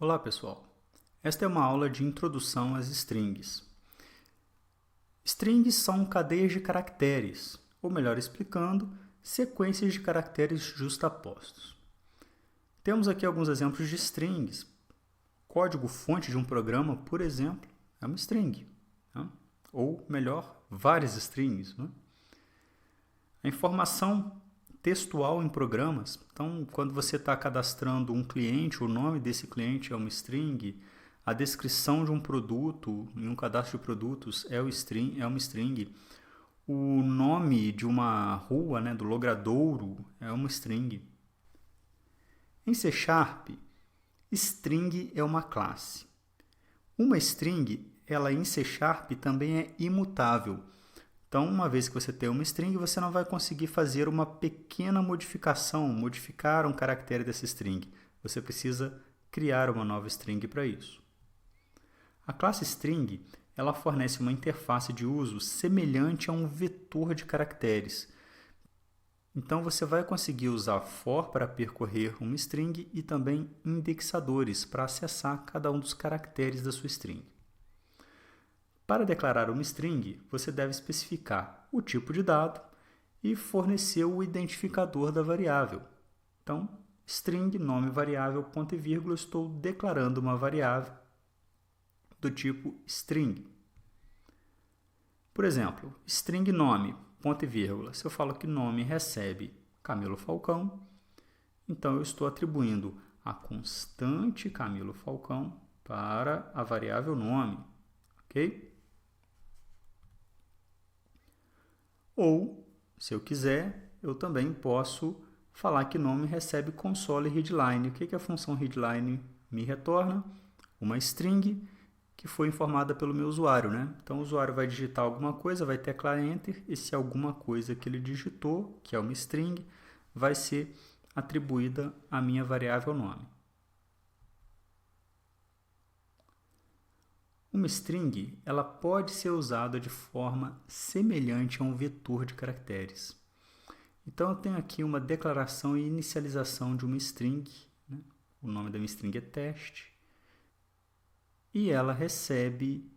Olá pessoal, esta é uma aula de introdução às strings. Strings são cadeias de caracteres, ou melhor explicando, sequências de caracteres justapostos. Temos aqui alguns exemplos de strings. Código-fonte de um programa, por exemplo, é uma string. Né? Ou melhor, várias strings. Né? A informação textual em programas. Então, quando você está cadastrando um cliente, o nome desse cliente é uma string, a descrição de um produto em um cadastro de produtos é uma string, o nome de uma rua, né, do logradouro, é uma string. Em C#, string é uma classe. Uma string, ela em C# também é imutável. Então, uma vez que você tem uma string, você não vai conseguir fazer uma pequena modificação, modificar um caractere dessa string. Você precisa criar uma nova string para isso. A classe string, ela fornece uma interface de uso semelhante a um vetor de caracteres. Então, você vai conseguir usar for para percorrer uma string e também indexadores para acessar cada um dos caracteres da sua string. Para declarar uma string, você deve especificar o tipo de dado e fornecer o identificador da variável. Então, string nome variável, ponto e vírgula, estou declarando uma variável do tipo string. Por exemplo, string nome, ponto e vírgula. Se eu falo que nome recebe Camilo Falcão, então eu estou atribuindo a constante Camilo Falcão para a variável nome, ok? Ou, se eu quiser, eu também posso falar que nome recebe console readline. O que a função readline me retorna? Uma string que foi informada pelo meu usuário, né? Então, o usuário vai digitar alguma coisa, vai teclar Enter, e se alguma coisa que ele digitou, que é uma string, vai ser atribuída à minha variável nome. Uma string, ela pode ser usada de forma semelhante a um vetor de caracteres. Então, eu tenho aqui uma declaração e inicialização de uma string. Né? O nome da minha string é teste. E ela recebe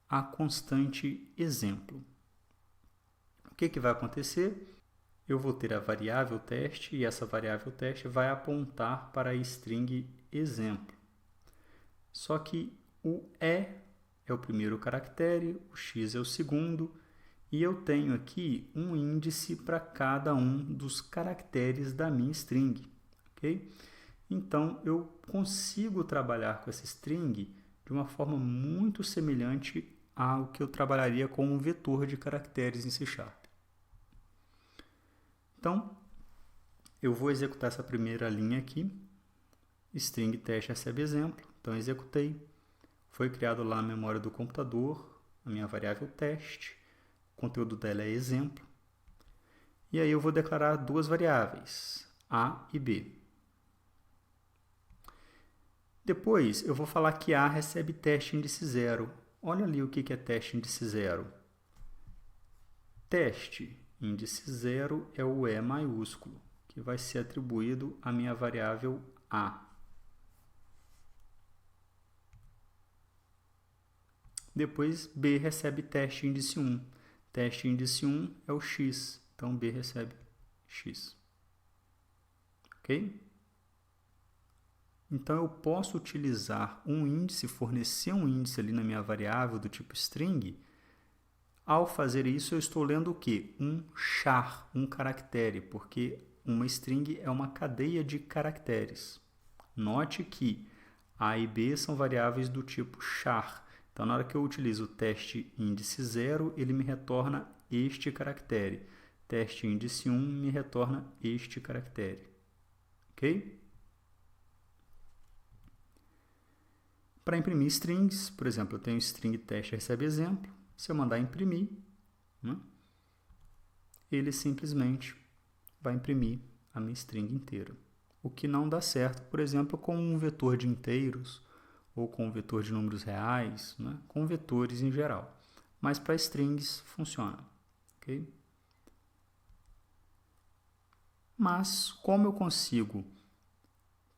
a constante exemplo. O que vai acontecer? Eu vou ter a variável teste e essa variável teste vai apontar para a string exemplo. Só que o E é o primeiro caractere, o X é o segundo, e eu tenho aqui um índice para cada um dos caracteres da minha string. Okay? Então, eu consigo trabalhar com essa string de uma forma muito semelhante ao que eu trabalharia com um vetor de caracteres em C#. Então, eu vou executar essa primeira linha aqui. String teste recebe exemplo. Então, executei. Foi criado lá na memória do computador a minha variável teste. O conteúdo dela é exemplo. E aí eu vou declarar duas variáveis, A e B. Depois, eu vou falar que A recebe teste índice 0. Olha ali o que é teste índice 0. Teste índice 0 é o E maiúsculo, que vai ser atribuído à minha variável A. Depois, B recebe teste índice 1. Teste índice 1 é o X, então B recebe X. Ok? Então, eu posso utilizar um índice, fornecer um índice ali na minha variável do tipo string. Ao fazer isso, eu estou lendo o quê? Um char, um caractere, porque uma string é uma cadeia de caracteres. Note que A e B são variáveis do tipo char. Então, na hora que eu utilizo o teste índice 0, ele me retorna este caractere. Teste índice 1 me retorna este caractere. Ok? Para imprimir strings, por exemplo, eu tenho string teste recebe exemplo. Se eu mandar imprimir, né, ele simplesmente vai imprimir a minha string inteira. O que não dá certo, por exemplo, com um vetor de inteiros ou com um vetor de números reais, né, com vetores em geral. Mas para strings funciona. Okay? Mas como eu consigo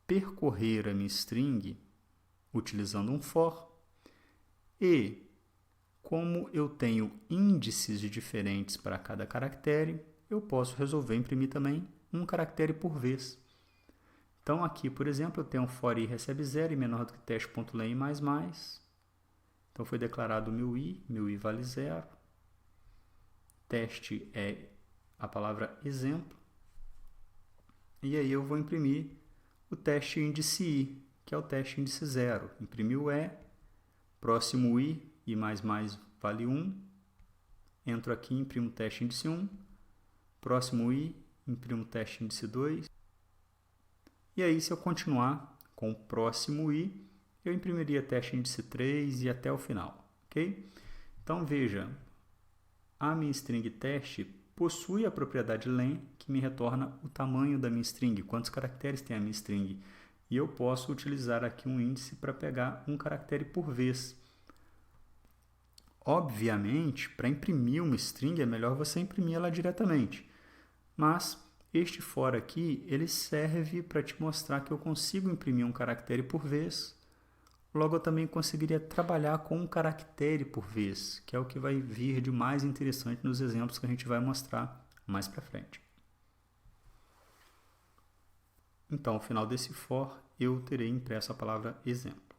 percorrer a minha string, utilizando um for. E, como eu tenho índices diferentes para cada caractere, eu posso resolver imprimir também um caractere por vez. Então, aqui, por exemplo, eu tenho um for i recebe 0 e menor do que teste.len mais. Então, foi declarado meu i vale 0. Teste é a palavra exemplo. E aí eu vou imprimir o teste índice i, que é o teste índice 0. Imprimi o e, próximo i mais vale 1. Entro aqui, imprimo o teste índice 1. Próximo i, imprimo o teste índice 2. E aí, se eu continuar com o próximo i, eu imprimiria teste índice 3 e até o final. Ok? Então, veja, a minha string teste possui a propriedade len, que me retorna o tamanho da minha string, quantos caracteres tem a minha string. E eu posso utilizar aqui um índice para pegar um caractere por vez. Obviamente, para imprimir uma string é melhor você imprimir ela diretamente. Mas este for aqui, ele serve para te mostrar que eu consigo imprimir um caractere por vez. Logo, eu também conseguiria trabalhar com um caractere por vez, que é o que vai vir de mais interessante nos exemplos que a gente vai mostrar mais para frente. Então, ao final desse for, eu terei impresso a palavra exemplo.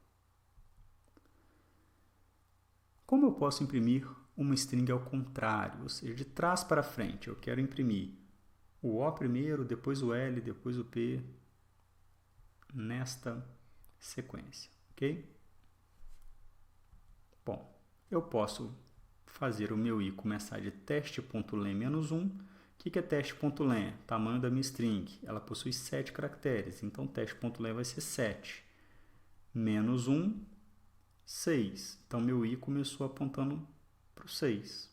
Como eu posso imprimir uma string ao contrário, ou seja, de trás para frente? Eu quero imprimir o O primeiro, depois o L, depois o P, nesta sequência, ok? Bom, eu posso fazer o meu i começar de teste.len-1. O que é teste.len? Tamanho da minha string. Ela possui 7 caracteres, então teste.len vai ser 7. Menos 1, 6. Então, meu i começou apontando para o 6.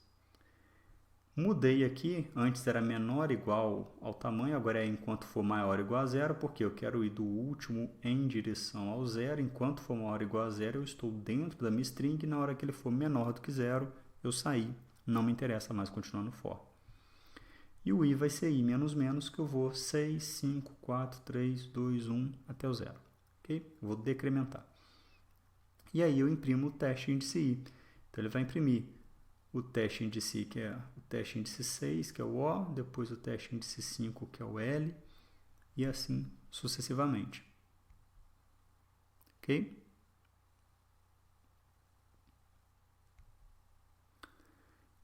Mudei aqui, antes era menor ou igual ao tamanho, agora é enquanto for maior ou igual a 0, porque eu quero ir do último em direção ao 0. Enquanto for maior ou igual a 0, eu estou dentro da minha string, e na hora que ele for menor do que 0, eu saí. Não me interessa mais continuar no for. E o i vai ser i menos menos, que eu vou 6, 5, 4, 3, 2, 1 até o 0. Okay? Vou decrementar. E aí eu imprimo o teste índice i. Então, ele vai imprimir o teste índice i, que é o teste índice 6, que é o O, depois o teste índice 5, que é o L, e assim sucessivamente. Ok?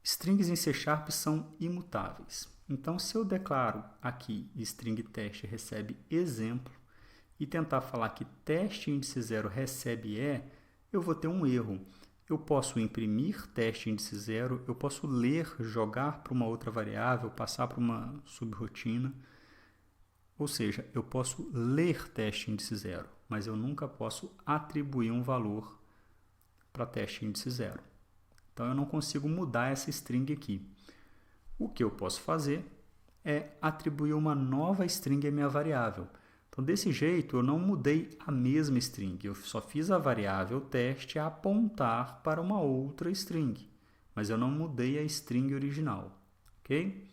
Strings em C# são imutáveis. Então, se eu declaro aqui string teste recebe exemplo e tentar falar que teste índice 0 recebe e, eu vou ter um erro. Eu posso imprimir teste índice 0, eu posso ler, jogar para uma outra variável, passar para uma subrotina. Ou seja, eu posso ler teste índice 0, mas eu nunca posso atribuir um valor para teste índice 0. Então, eu não consigo mudar essa string aqui. O que eu posso fazer é atribuir uma nova string à minha variável. Então, desse jeito, eu não mudei a mesma string, eu só fiz a variável teste apontar para uma outra string, mas eu não mudei a string original, ok?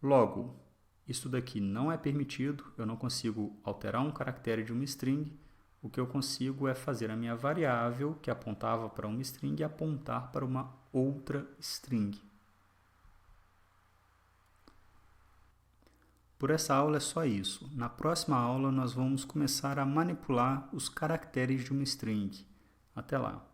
Logo, isso daqui não é permitido, eu não consigo alterar um caractere de uma string, o que eu consigo é fazer a minha variável, que apontava para uma string, apontar para uma outra string. Por essa aula é só isso. Na próxima aula, nós vamos começar a manipular os caracteres de uma string. Até lá!